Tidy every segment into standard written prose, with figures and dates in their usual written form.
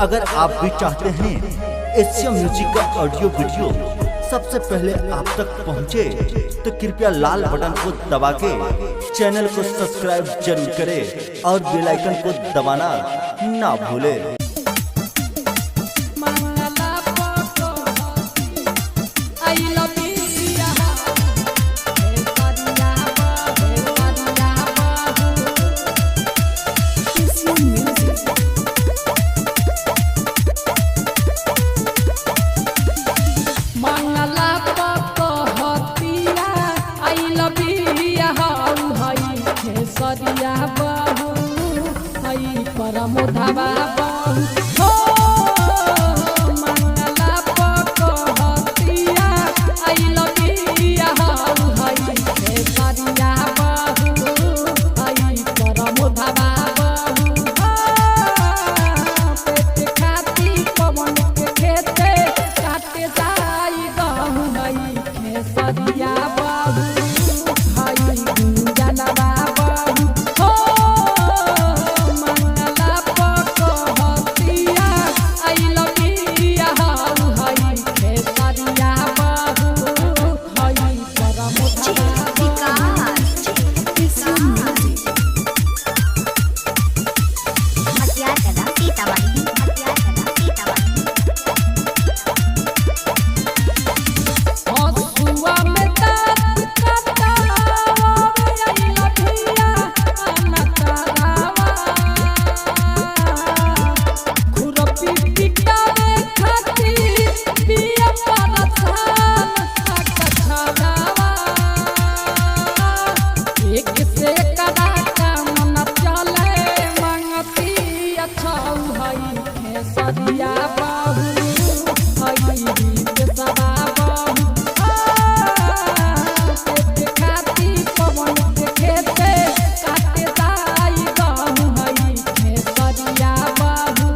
अगर आप भी चाहते हैं एशिया म्यूजिक का ऑडियो वीडियो सबसे पहले आप तक पहुंचे, तो कृपया लाल बटन को दबा के चैनल को सब्सक्राइब जरूर करें और बेल आइकन को दबाना ना भूलें। सरिया बहू हई परमोधवा बहू हो मंगला पकहतिया आई लबिया हऊ हई सरिया बहू हई परमोधवा बहू पेट खाती पवन के खेते काटे जाई गहू हई सरिया बहू हई जनवा सरिया बहू हई सदा बहू पेट खाती पवन के खेते काटे जाई गहू हई सरिया बहू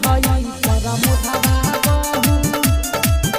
हई परमोधवा बहू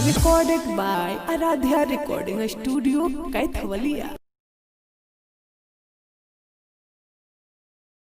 Recorded by Aradhya Recording Studio, Kaithawaliya।